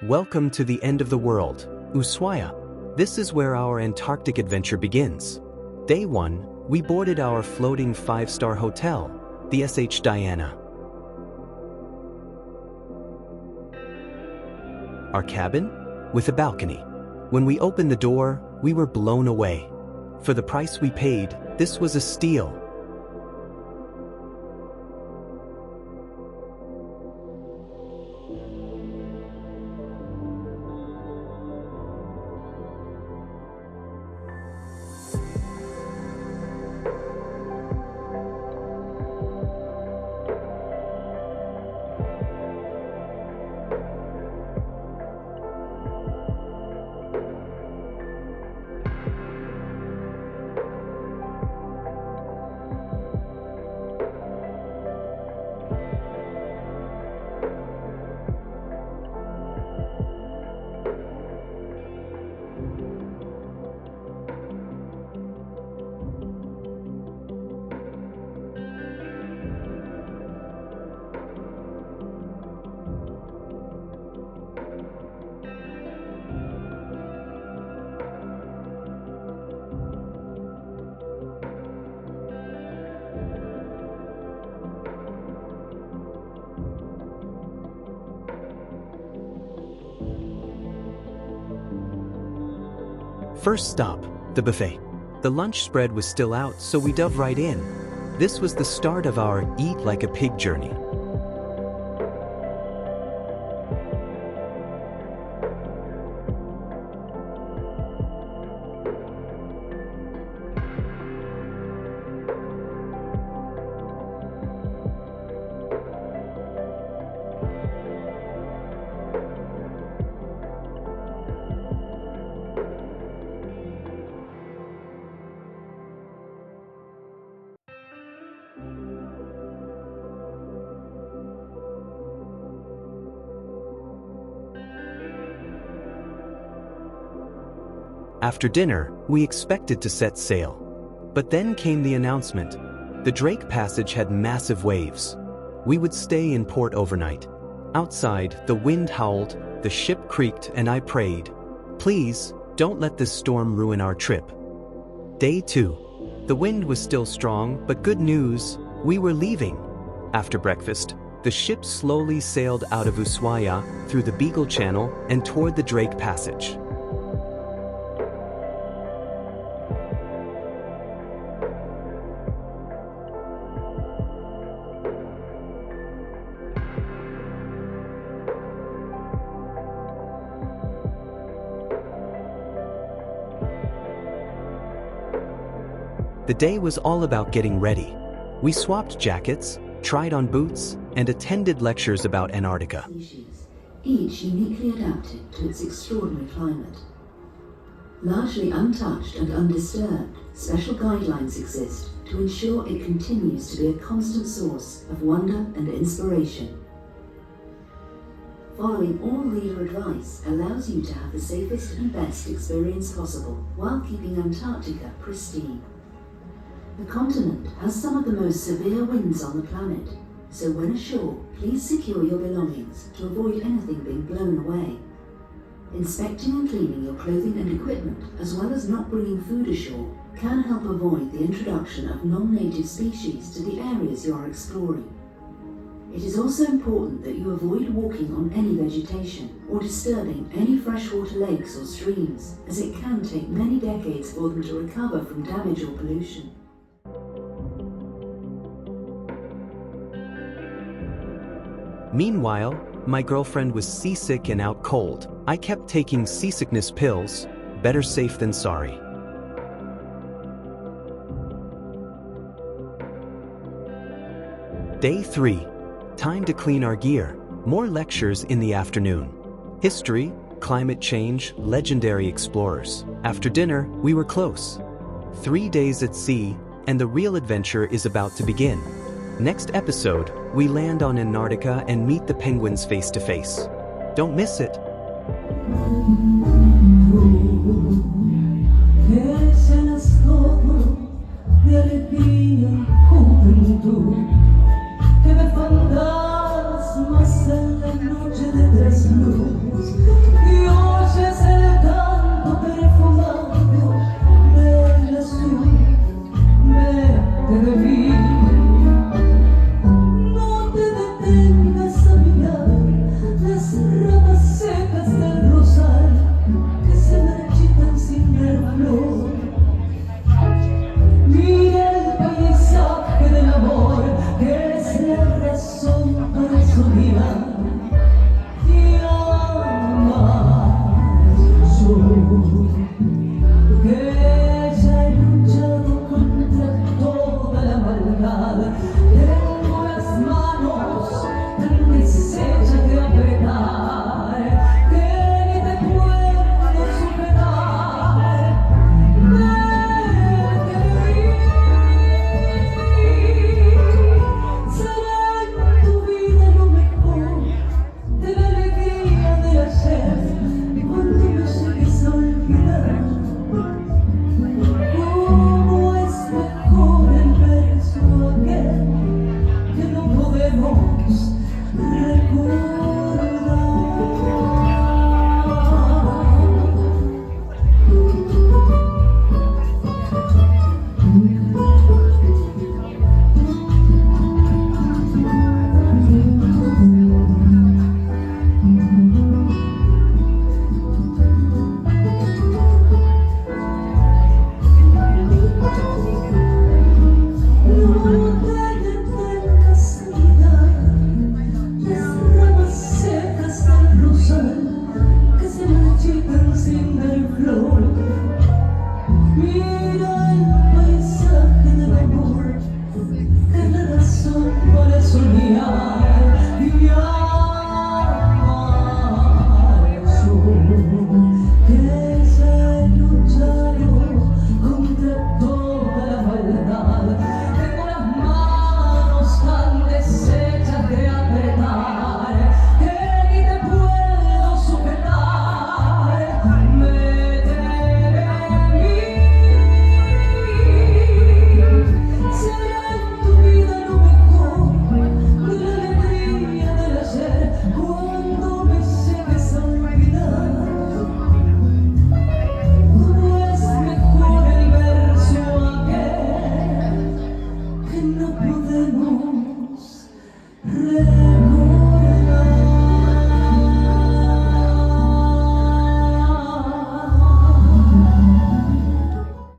Welcome to the end of the world, Ushuaia. This is where our Antarctic adventure begins. Day 1, we boarded our floating 5-star hotel, the SH Diana. Our cabin? With a balcony. When we opened the door, we were blown away. For the price we paid, this was a steal. First stop, the buffet. The lunch spread was still out, so we dove right in. This was the start of our eat like a pig journey. After dinner, we expected to set sail. But then came the announcement. The Drake Passage had massive waves. We would stay in port overnight. Outside, the wind howled, the ship creaked, and I prayed, "Please, don't let this storm ruin our trip." Day 2. The wind was still strong, but good news, we were leaving. After breakfast, the ship slowly sailed out of Ushuaia through the Beagle Channel and toward the Drake Passage. The day was all about getting ready. We swapped jackets, tried on boots, and attended lectures about Antarctica. Each uniquely adapted to its extraordinary climate. Largely untouched and undisturbed, special guidelines exist to ensure it continues to be a constant source of wonder and inspiration. Following all leader advice allows you to have the safest and best experience possible while keeping Antarctica pristine. The continent has some of the most severe winds on the planet, so when ashore, please secure your belongings to avoid anything being blown away. Inspecting and cleaning your clothing and equipment, as well as not bringing food ashore, can help avoid the introduction of non-native species to the areas you are exploring. It is also important that you avoid walking on any vegetation or disturbing any freshwater lakes or streams, as it can take many decades for them to recover from damage or pollution. Meanwhile, my girlfriend was seasick and out cold. I kept taking seasickness pills, better safe than sorry. Day 3. Time to clean our gear. More lectures in the afternoon. History, climate change, legendary explorers. After dinner, we were close. 3 days at sea, and the real adventure is about to begin. Next episode, we land on Antarctica and meet the penguins face to face. Don't miss it. Che se nascono delle vie con tu